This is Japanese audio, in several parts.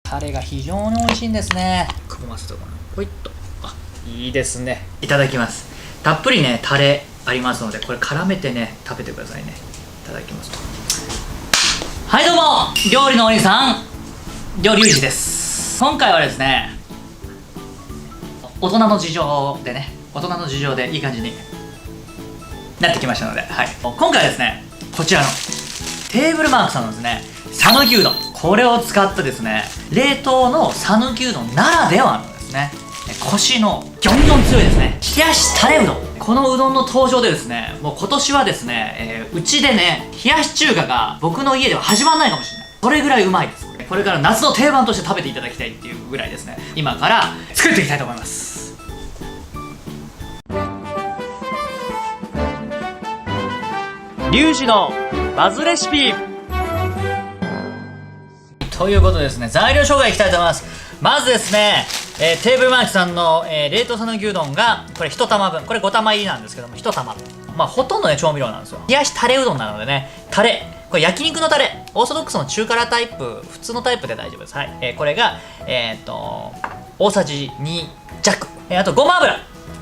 タレが非常に美味しいんですね。くぼませてこのほいっと。あ、いいですね。いただきます。たっぷりねタレありますので、これ絡めてね食べてくださいね。いただきます。はい、どうも料理のお兄さん、料理ゆうじです。今回はですね、大人の事情でいい感じになってきましたので、はい、今回はですね、こちらのテーブルマークさんのですね、讃岐うどん、これを使ったですね、冷凍の讃岐うどんならではのですね、コシのギョンギョン強いですね、冷やしタレうどん。このうどんの登場でですね、もう今年はですね、うちでね、冷やし中華が僕の家では始まらないかもしれない。それぐらいうまいです。これから夏の定番として食べていただきたいっていうぐらいですね、今から作っていきたいと思います。リュウジのバズレシピということでですね、材料紹介いきたいと思います。まずですね、テーブルマークさんの、冷凍讃岐うどんがこれ1玉分、これ5玉入りなんですけども、1玉、まあほとんどね調味料なんですよ。冷やしタレうどんなのでね、タレ、これ焼肉のタレ、オーソドックスの中辛タイプ、普通のタイプで大丈夫です。はい、これが大さじ2弱、あとごま油、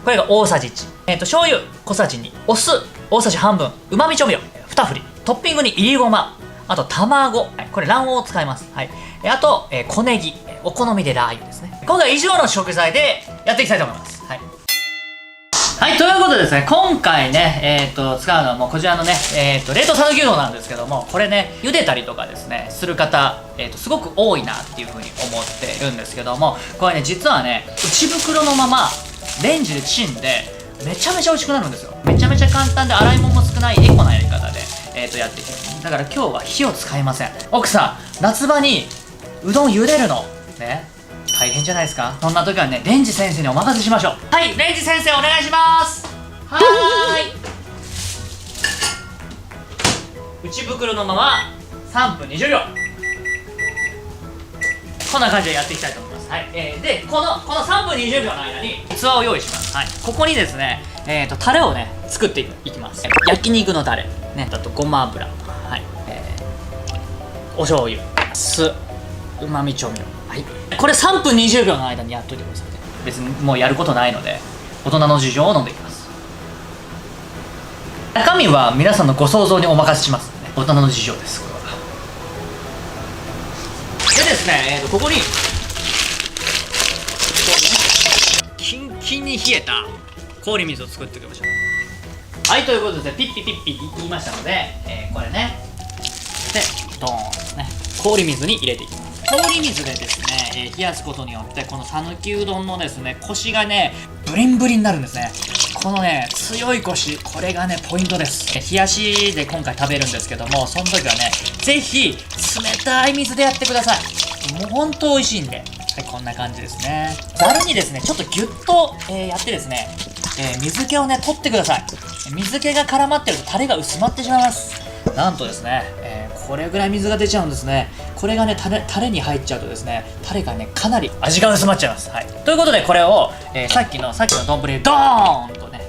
これが大さじ1、醤油小さじ2、お酢大さじ半分、うまみ調味料2振り、トッピングにいりごま、あと卵、これ卵黄を使います。はい、あと、小ネギ、お好みでラー油ですね。今回は以上の食材でやっていきたいと思います。はい、はい、ということでですね、今回ね、使うのはもうこちらのね、冷凍讃岐うどんなんですけども、これね、茹でたりとかですね、する方、すごく多いなっていうふうに思ってるんですけども、これね、実はね、内袋のままレンジでチンで、めちゃめちゃ美味しくなるんですよ。めちゃめちゃ簡単で洗い物も少ないエコなやり方で、やっていきます。だから今日は火を使いません。奥さん、夏場にうどん茹でるのね、大変じゃないですか。そんな時はね、レンジ先生にお任せしましょう。はい、レンジ先生お願いします。はーい。内袋のまま3分20秒、こんな感じでやっていきたいと思います。はい、でこの3分20秒の間に器を用意します。はい、ここにですね、タレをね作っていきます。焼肉のタレね、あとごま油、はい、お醤油、酢、うまみ調味料、はい、これ3分20秒の間にやっといてください。別にもうやることないので、大人の事情を飲んでいきます。中身は皆さんのご想像にお任せしますので、ね、大人の事情です。これはでですね、ここにキンキンに冷えた氷水を作っておきましょう。はい、ということでピッピピッピ言いましたので、これね、でドーンですね、氷水に入れていきます。氷水でですね、冷やすことによってこの讃岐うどんのですね、コシがねブリンブリンになるんですね。このね強いコシ、これがねポイントです。冷やしで今回食べるんですけども、その時はねぜひ冷たい水でやってください。もうほんと美味しいんで、はい、こんな感じですね。ざるにですねちょっとギュッと、やってですね、水気をね取ってください。水気が絡まってるとタレが薄まってしまいます。なんとですね、これぐらい水が出ちゃうんですね。これがねタレに入っちゃうとですね、タレがねかなり味が薄まっちゃいます。はい、ということでこれを、さっきの丼にドーンとね、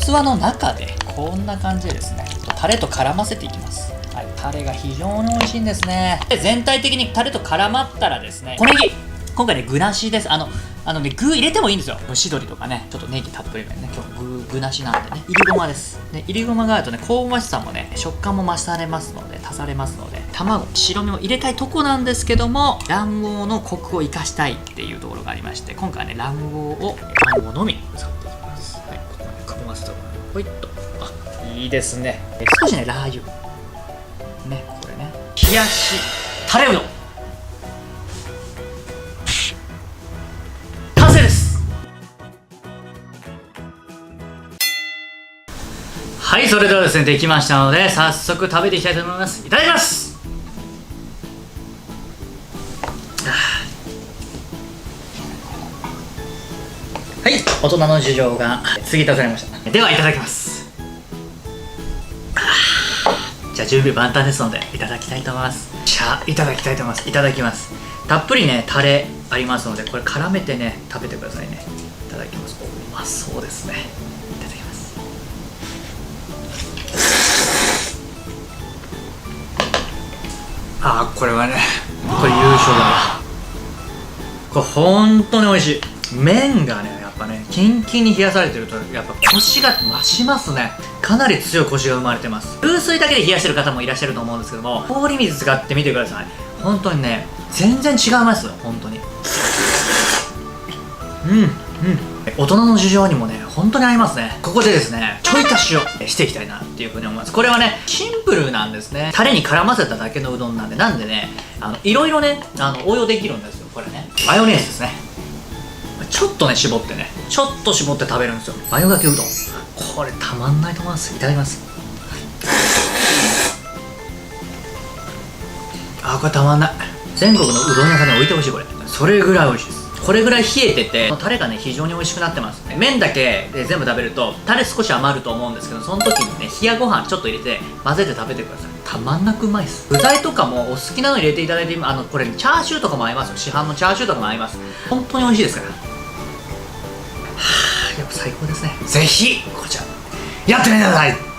器の中でこんな感じでですね、タレと絡ませていきます。はい、タレが非常に美味しいんですね。で全体的にタレと絡まったらですね、小ネギ、今回ね具なしです。ね、具入れてもいいんですよ。蒸し鶏とかね、ちょっとネギたっぷりめね、今日具なしなんでね、いりごまです。ね、いりごまがあるとね、香ばしさもね、食感も増されますので、足されますので、卵、白身を入れたいとこなんですけども、卵黄のコクを生かしたいっていうところがありまして、今回はね、卵黄のみ使っていきます。はい、ここにくぼませてほいっと。あ、いいですね。少しね、ラー油。ね、これね、冷やしタレうどん。はい、それではですね、できましたので、早速食べていきたいと思います。いただきます。はい、大人の事情が継ぎ足されました。では、いただきます。じゃあ、準備万端ですので、いただきたいと思います。いただきたいと思います。いただきます。たっぷりね、タレありますので、これ絡めてね、食べてくださいね。いただきます。うまそうですね。いただきます。これはね、これ優勝だな。これ本当に美味しい。麺がねやっぱねキンキンに冷やされてるとやっぱコシが増しますね。かなり強いコシが生まれてます。流水だけで冷やしてる方もいらっしゃると思うんですけども、氷水使ってみてください。本当にね全然違いますよ本当に。大人の事情にもね本当に合いますね。ここでですねちょい足しをしていきたいなっていうふうに思います。これはねシンプルなんですね。タレに絡ませただけのうどんなんで、ねいろいろね応用できるんですよ。これねマヨネーズですね。ちょっとね絞ってねちょっと絞って食べるんですよ。マヨがけうどん、これたまんないと思います。いただきます。これたまんない。全国のうどん屋さんに置いてほしい。これそれぐらい美味しいです。これぐらい冷えててタレがね非常に美味しくなってます。麺だけで全部食べるとタレ少し余ると思うんですけど、その時にね冷やご飯ちょっと入れて混ぜて食べてください。たまんなくうまいです。具材とかもお好きなの入れていただいて、これチャーシューとかも合いますよ。市販のチャーシューとかも合います。本当に美味しいですから。やっぱ最高ですね。ぜひこちらやってみてください。